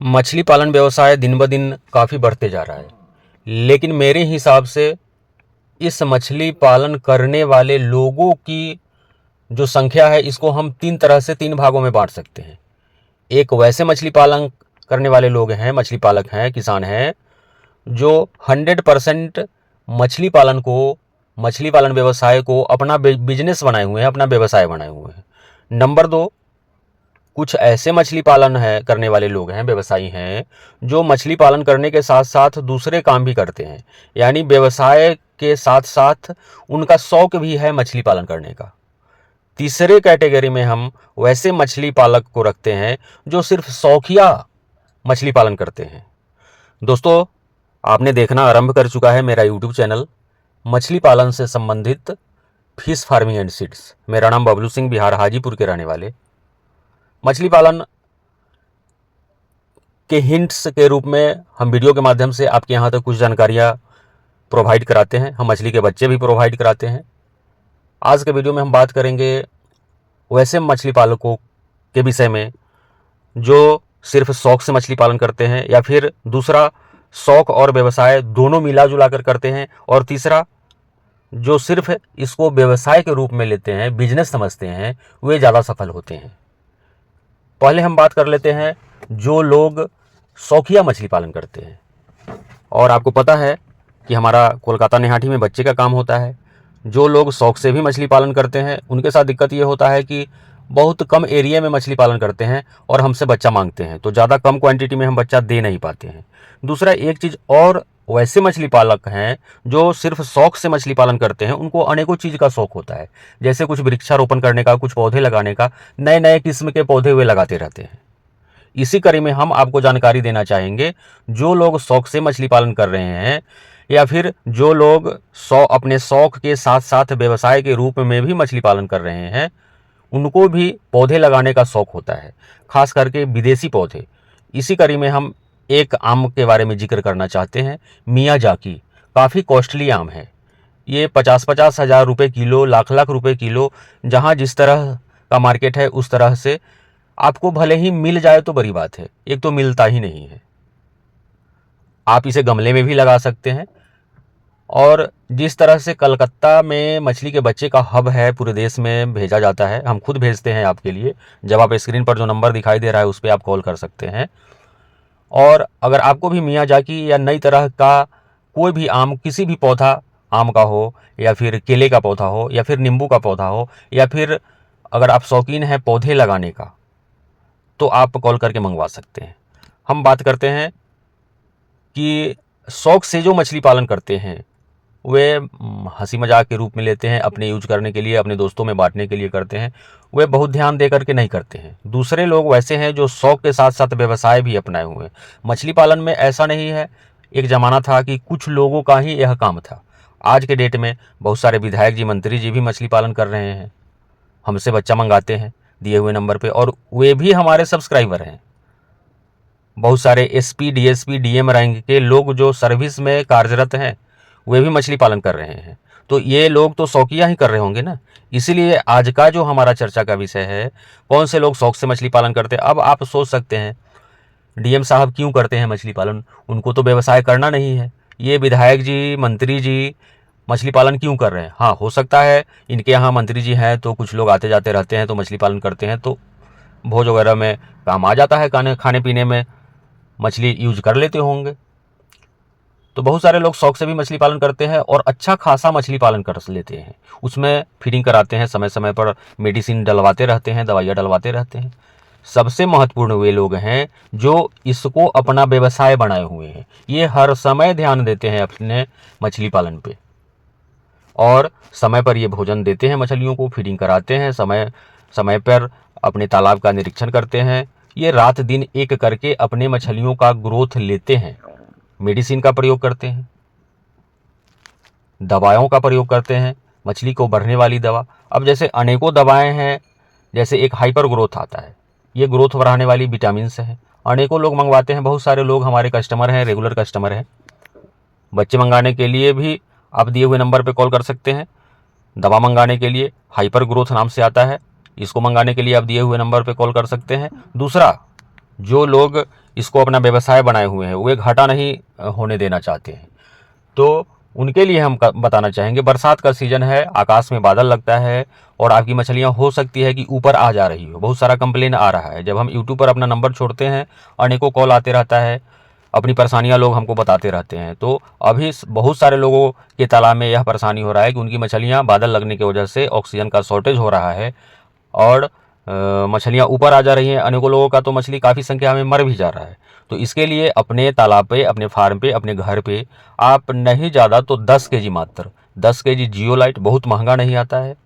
मछली पालन व्यवसाय दिन ब दिन काफ़ी बढ़ते जा रहा है। लेकिन मेरे हिसाब से इस मछली पालन करने वाले लोगों की जो संख्या है, इसको हम 3 तरह से 3 भागों में बाँट सकते हैं। एक वैसे मछली पालन करने वाले लोग हैं, मछली पालक हैं, किसान हैं, जो 100% मछली पालन व्यवसाय को अपना बिजनेस बनाए हुए हैं, अपना व्यवसाय बनाए हुए हैं। नंबर 2, कुछ ऐसे मछली पालन है करने वाले लोग हैं, व्यवसायी हैं, जो मछली पालन करने के साथ साथ दूसरे काम भी करते हैं। यानी व्यवसाय के साथ साथ उनका शौक भी है मछली पालन करने का। तीसरे कैटेगरी में हम वैसे मछली पालक को रखते हैं जो सिर्फ शौकिया मछली पालन करते हैं। दोस्तों, आपने देखना आरंभ कर चुका है मेरा यूट्यूब चैनल मछली पालन से संबंधित फिश फार्मिंग एंड सीड्स। मेरा नाम बबलू सिंह, बिहार हाजीपुर के रहने वाले। मछली पालन के हिंट्स के रूप में हम वीडियो के माध्यम से आपके यहाँ तक कुछ जानकारियाँ प्रोवाइड कराते हैं। हम मछली के बच्चे भी प्रोवाइड कराते हैं। आज के वीडियो में हम बात करेंगे वैसे मछली पालकों के विषय में जो सिर्फ शौक से मछली पालन करते हैं, या फिर दूसरा शौक और व्यवसाय दोनों मिला जुला कर करते हैं, और तीसरा जो सिर्फ इसको व्यवसाय के रूप में लेते हैं, बिजनेस समझते हैं, वे ज़्यादा सफल होते हैं। पहले हम बात कर लेते हैं जो लोग शौकिया मछली पालन करते हैं। और आपको पता है कि हमारा कोलकाता निहाटी में बच्चे का काम होता है। जो लोग शौक से भी मछली पालन करते हैं, उनके साथ दिक्कत ये होता है कि बहुत कम एरिया में मछली पालन करते हैं और हमसे बच्चा मांगते हैं, तो ज़्यादा कम क्वांटिटी में हम बच्चा दे नहीं पाते हैं। दूसरा एक चीज़ और, वैसे मछली पालक हैं जो सिर्फ शौक से मछली पालन करते हैं, उनको अनेकों चीज़ का शौक होता है, जैसे कुछ वृक्षारोपण करने का, कुछ पौधे लगाने का, नए नए किस्म के पौधे वे लगाते रहते हैं। इसी कड़ी में हम आपको जानकारी देना चाहेंगे, जो लोग शौक से मछली पालन कर रहे हैं, या फिर जो लोग अपने शौक के साथ साथ व्यवसाय के रूप में भी मछली पालन कर रहे हैं, उनको भी पौधे लगाने का शौक होता है, खास करके विदेशी पौधे। इसी कड़ी में हम एक आम के बारे में जिक्र करना चाहते हैं, मियाजाकी। काफ़ी कॉस्टली आम है ये, 50-50 हज़ार रुपये किलो, लाख लाख रुपए किलो, जहाँ जिस तरह का मार्केट है उस तरह से आपको भले ही मिल जाए तो बड़ी बात है, एक तो मिलता ही नहीं है। आप इसे गमले में भी लगा सकते हैं। और जिस तरह से कलकत्ता में मछली के बच्चे का हब है, पूरे देश में भेजा जाता है, हम खुद भेजते हैं आपके लिए। जब आप स्क्रीन पर जो नंबर दिखाई दे रहा है उस पर आप कॉल कर सकते हैं। और अगर आपको भी मियाजाकी या नई तरह का कोई भी आम, किसी भी पौधा, आम का हो या फिर केले का पौधा हो या फिर नींबू का पौधा हो, या फिर अगर आप शौकीन हैं पौधे लगाने का, तो आप कॉल करके मंगवा सकते हैं। हम बात करते हैं कि शौक से जो मछली पालन करते हैं वे हंसी मजाक के रूप में लेते हैं, अपने यूज करने के लिए, अपने दोस्तों में बांटने के लिए करते हैं, वे बहुत ध्यान दे करके नहीं करते हैं। दूसरे लोग वैसे हैं जो शौक के साथ साथ व्यवसाय भी अपनाए हुए हैं। मछली पालन में ऐसा नहीं है, एक ज़माना था कि कुछ लोगों का ही यह काम था। आज के डेट में बहुत सारे विधायक जी, मंत्री जी भी मछली पालन कर रहे हैं, हमसे बच्चा मंगाते हैं दिए हुए नंबर पे, और वे भी हमारे सब्सक्राइबर हैं। बहुत सारे एसपी, डीएसपी, डीएम रैंक के लोग जो सर्विस में कार्यरत हैं, वे भी मछली पालन कर रहे हैं। तो ये लोग तो शौकिया ही कर रहे होंगे ना। इसीलिए आज का जो हमारा चर्चा का विषय है, कौन से लोग शौक से मछली पालन करते हैं। अब आप सोच सकते हैं डीएम साहब क्यों करते हैं मछली पालन, उनको तो व्यवसाय करना नहीं है, ये विधायक जी, मंत्री जी मछली पालन क्यों कर रहे हैं। हाँ, हो सकता है इनके यहाँ मंत्री जी हैं तो कुछ लोग आते जाते रहते हैं, तो मछली पालन करते हैं, तो भोज वगैरह में काम आ जाता है, खाने पीने में मछली यूज कर लेते होंगे। तो बहुत सारे लोग शौक से भी मछली पालन करते हैं और अच्छा खासा मछली पालन कर लेते हैं, उसमें फीडिंग कराते हैं, समय समय पर मेडिसिन डलवाते रहते हैं, दवाइयाँ डलवाते रहते हैं। सबसे महत्वपूर्ण वे लोग हैं जो इसको अपना व्यवसाय बनाए हुए हैं। ये हर समय ध्यान देते हैं अपने मछली पालन पे, और समय पर ये भोजन देते हैं, मछलियों को फीडिंग कराते हैं, समय समय पर अपने तालाब का निरीक्षण करते हैं। ये रात दिन एक करके अपने मछलियों का ग्रोथ लेते हैं, मेडिसिन का प्रयोग करते हैं, दवाओं का प्रयोग करते हैं, मछली को बढ़ने वाली दवा। अब जैसे अनेकों दवाएं हैं, जैसे एक हाइपर ग्रोथ आता है, ये ग्रोथ बढ़ाने वाली विटामिन है, अनेकों लोग मंगवाते हैं। बहुत सारे लोग हमारे कस्टमर हैं, रेगुलर कस्टमर हैं। बच्चे मंगाने के लिए भी आप दिए हुए नंबर पर कॉल कर सकते हैं। दवा मंगाने के लिए हाइपर ग्रोथ नाम से आता है, इसको मंगाने के लिए आप दिए हुए नंबर पर कॉल कर सकते हैं। दूसरा, जो लोग इसको अपना व्यवसाय बनाए हुए हैं वो घाटा नहीं होने देना चाहते हैं। तो उनके लिए हम बताना चाहेंगे, बरसात का सीज़न है, आकाश में बादल लगता है और आपकी मछलियां हो सकती है कि ऊपर आ जा रही हो। बहुत सारा कंप्लेन आ रहा है, जब हम यूट्यूब पर अपना नंबर छोड़ते हैं अनेकों कॉल आते रहता है, अपनी परेशानियां लोग हमको बताते रहते हैं। तो अभी बहुत सारे लोगों के तालाब में यह परेशानी हो रहा है कि उनकी मछलियाँ बादल लगने की वजह से ऑक्सीजन का शॉर्टेज हो रहा है और मछलियाँ ऊपर आ जा रही हैं। अनेकों लोगों का तो मछली काफ़ी संख्या में मर भी जा रहा है। तो इसके लिए अपने तालाब पे, अपने फार्म पे, अपने घर पे आप नहीं ज़्यादा तो 10 केजी, मात्र 10 केजी जियोलाइट, बहुत महंगा नहीं आता है,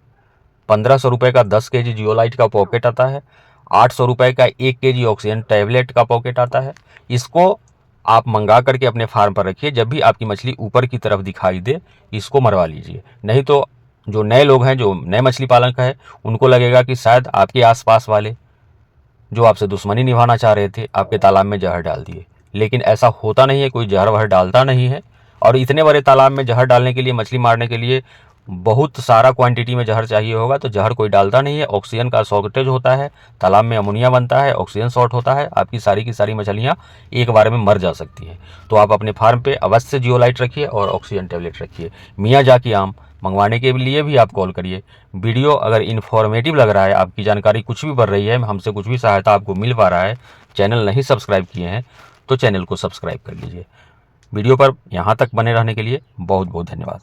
1500 रुपये का 10 केजी जियोलाइट का पॉकेट आता है, 800 रुपये का 1 केजी ऑक्सीजन टैबलेट का पॉकेट आता है। इसको आप मंगा करके अपने फार्म पर रखिए, जब भी आपकी मछली ऊपर की तरफ दिखाई दे इसको मरवा लीजिए। नहीं तो जो नए लोग हैं, जो नए मछली पालन है, उनको लगेगा कि शायद आपके आसपास वाले जो आपसे दुश्मनी निभाना चाह रहे थे आपके तालाब में जहर डाल दिए। लेकिन ऐसा होता नहीं है, कोई जहर वहर डालता नहीं है। और इतने बड़े तालाब में जहर डालने के लिए, मछली मारने के लिए बहुत सारा क्वांटिटी में जहर चाहिए होगा, तो जहर कोई डालता नहीं है। ऑक्सीजन का शॉर्टेज होता है, तालाब में अमोनिया बनता है, ऑक्सीजन शॉर्ट होता है, आपकी सारी की सारी मछलियाँ एक बार में मर जा सकती हैं। तो आप अपने फार्म पे अवश्य जियोलाइट रखिए और ऑक्सीजन टेबलेट रखिए। मियाजाकी आम मंगवाने के लिए भी आप कॉल करिए। वीडियो अगर इन्फॉर्मेटिव लग रहा है, आपकी जानकारी कुछ भी बढ़ रही है, हमसे कुछ भी सहायता आपको मिल पा रहा है, चैनल नहीं सब्सक्राइब किए हैं तो चैनल को सब्सक्राइब कर लीजिए। वीडियो पर यहाँ तक बने रहने के लिए बहुत बहुत धन्यवाद।